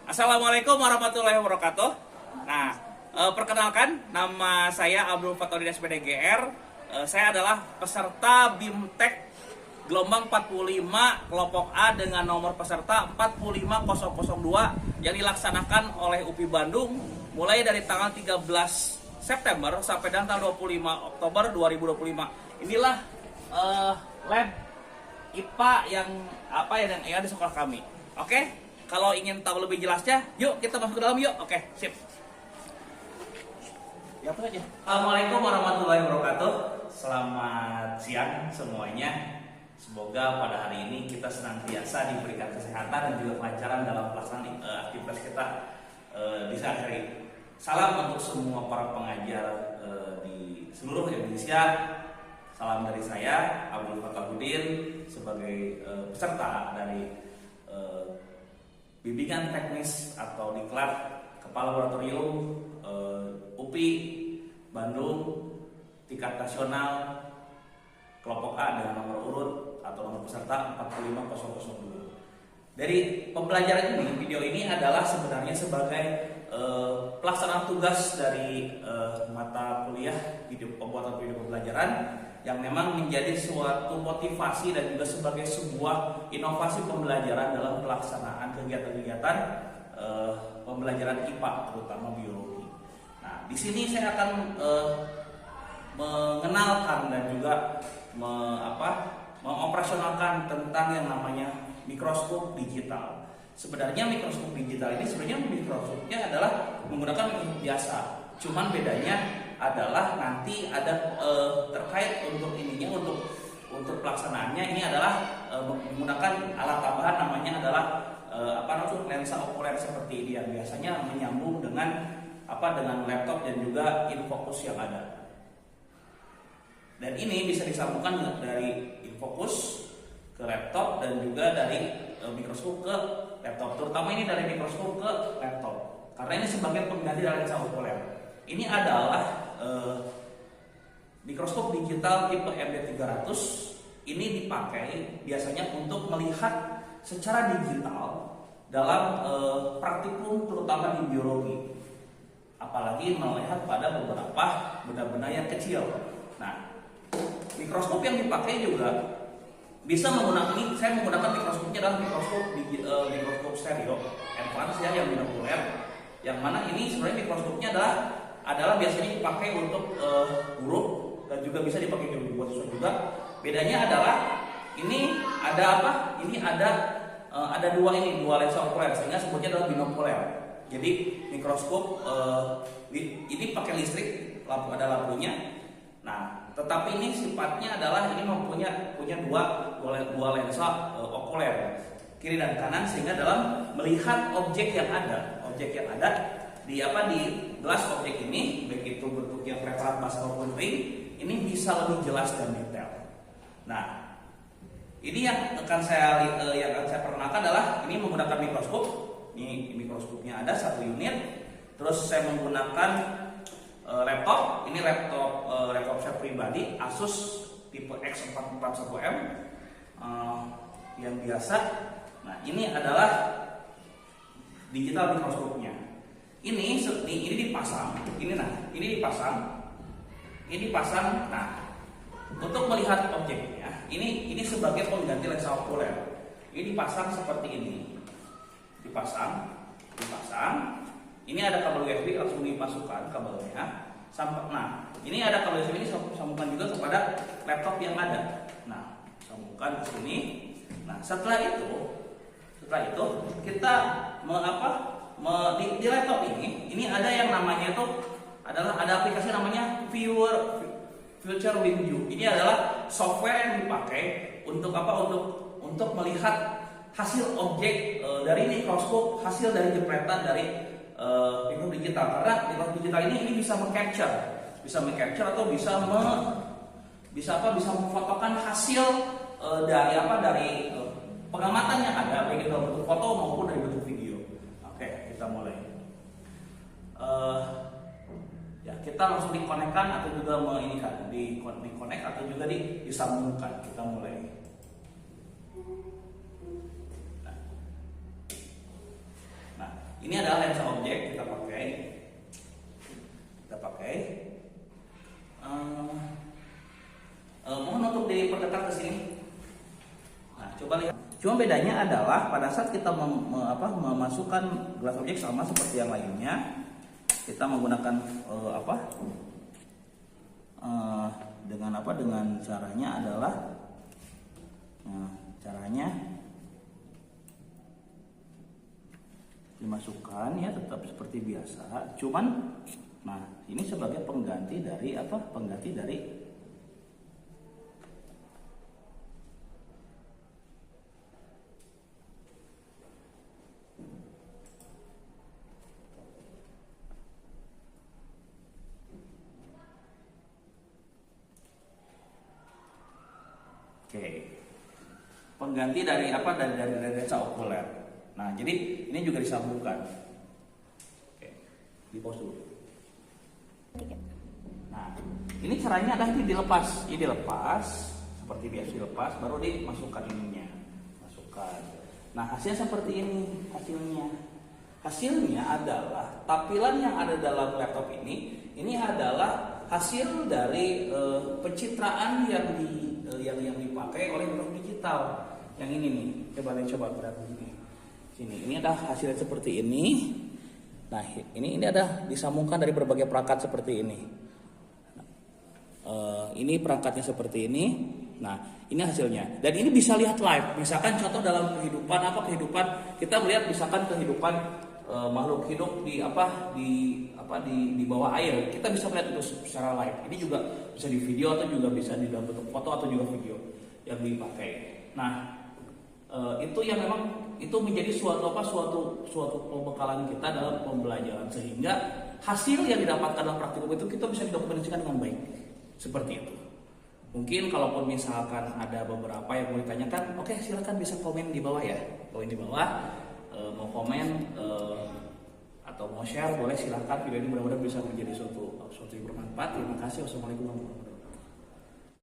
Assalamualaikum warahmatullahi wabarakatuh. Nah, perkenalkan, nama saya Abdul Fatodin SPDGR. Saya adalah peserta BIMTEK gelombang 45 kelompok A dengan nomor peserta 45002 yang dilaksanakan oleh UPI Bandung mulai dari tanggal 13 September sampai dan tanggal 25 Oktober 2025. Inilah lab IPA yang ada di sekolah kami. Oke, kalau ingin tahu lebih jelasnya, yuk kita masuk ke dalam yuk. Oke, sip. Ya apa aja. Assalamualaikum warahmatullahi wabarakatuh. Selamat siang semuanya. Semoga pada hari ini kita senantiasa diberikan kesehatan dan juga kelancaran dalam pelaksanaan aktivitas kita di saat hari. Salam untuk semua para pengajar di seluruh Indonesia. Salam dari saya, Abdul Fatodin, sebagai peserta dari bimbingan teknis atau diklat Kepala Laboratorium UPI Bandung tingkat nasional kelompok A dengan nomor urut atau nomor peserta 45002. Dari pembelajaran ini, video ini adalah sebenarnya sebagai pelaksanaan tugas dari mata kuliah pembuatan video pembelajaran yang memang menjadi suatu motivasi dan juga sebagai sebuah inovasi pembelajaran dalam pelaksanaan kegiatan-kegiatan pembelajaran IPA terutama biologi. Nah, di sini saya akan mengenalkan dan juga mengoperasionalkan tentang yang namanya mikroskop digital. Sebenarnya mikroskop digital ini mikroskopnya adalah menggunakan mikroskop biasa. Cuman bedanya adalah nanti ada terkait untuk ininya untuk pelaksanaannya ini adalah menggunakan alat tambahan namanya adalah lensa okuler seperti ini yang biasanya menyambung dengan laptop dan juga infocus yang ada. Dan ini bisa disambungkan dari infocus ke laptop dan juga dari mikroskop ke laptop. Terutama ini dari mikroskop ke laptop karena ini sebagai pengganti dari lensa okuler. Ini adalah mikroskop digital tipe MD300. Ini dipakai biasanya untuk melihat secara digital dalam praktikum terutama di biologi. Apalagi melihat pada beberapa benda-benda yang kecil. Nah, mikroskop yang dipakai juga bisa menggunakan ini. Saya menggunakan mikroskopnya adalah mikroskop stereo advance ya yang binokuler. Yang mana ini sebenarnya mikroskopnya adalah biasanya dipakai untuk guru dan juga bisa dipakai buat siswa juga. Bedanya adalah ini ada apa? Ini ada dua lensa okuler sehingga sebutnya adalah binokuler. Jadi mikroskop ini pakai listrik, ada lampunya. Nah, tetapi ini sifatnya adalah ini punya dua lensa okuler kiri dan kanan sehingga dalam melihat objek yang ada di gelas objek ini, baik itu bentuknya preparat basah maupun ring, ini bisa lebih jelas dan detail. Nah, ini yang akan saya perkenalkan adalah ini menggunakan mikroskop. Ini mikroskopnya ada satu unit. Terus saya menggunakan laptop. Ini laptop saya pribadi Asus tipe X441M yang biasa. Nah, ini adalah digital mikroskopnya. Ini dipasang. Ini dipasang. Nah, untuk melihat objeknya, ini sebagai pengganti lensa okuler. Ini dipasang seperti ini. Dipasang. Ini ada kabel USB langsung dimasukkan kabelnya. Nah, ini ada kabel USB ini sambungkan juga kepada laptop yang ada. Nah, sambungkan ke sini. Nah, setelah itu kita di laptop ini ada yang namanya itu adalah ada aplikasi namanya Future WinView. Ini adalah software yang dipakai untuk melihat hasil objek dari mikroskop, hasil dari jepretan dari mikroskop digital. Karena mikroskop digital ini bisa mengcapture atau bisa memfotokan hasil dari pengamatan yang ada baik dalam bentuk foto maupun dari bentuk video. Oke, kita mulai. Kita langsung dikonekkan atau juga dikonek atau juga disambungkan. Kita mulai. Nah, Ini adalah lensa objek kita pakai. Mohon untuk diperdekat ke sini. Nah, coba lihat. Cuma bedanya adalah pada saat kita memasukkan gelas objek sama seperti yang lainnya, kita menggunakan dengan caranya adalah, caranya dimasukkan ya tetap seperti biasa. Cuman, nah ini sebagai pengganti dari pengganti dari lensa okuler. Nah, jadi ini juga disambungkan. Oke, di pause dulu. Nah, ini caranya adalah ini dilepas. Ini dilepas seperti biasa, dilepas baru dimasukkan ininya. Masukkan. Nah, hasilnya seperti ini hasilnya. Hasilnya adalah tampilan yang ada dalam laptop ini adalah hasil dari pencitraan yang dipakai oleh laptop digital. Yang ini nih, coba perhatikan ini. Sini, ini ada hasilnya seperti ini. Nah, ini ada disambungkan dari berbagai perangkat seperti ini. Ini perangkatnya seperti ini. Nah, ini hasilnya. Dan ini bisa lihat live. Misalkan contoh dalam kehidupan kita melihat misalkan kehidupan makhluk hidup di bawah air. Kita bisa melihat itu secara live. Ini juga bisa di video atau juga bisa di dalam bentuk foto atau juga video yang dipakai. Nah, itu yang memang itu menjadi suatu pembekalan kita dalam pembelajaran, sehingga hasil yang didapatkan dalam praktikum itu kita bisa didokumentasikan dengan baik. Seperti itu. Mungkin kalaupun misalkan ada beberapa yang mau ditanyakan, oke, silakan bisa komen di bawah ya. Komen di bawah, mau komen atau mau share boleh, silakan. Video ini mudah-mudahan bisa menjadi suatu yang bermanfaat. Terima kasih. Wassalamualaikum warahmatullahi wabarakatuh.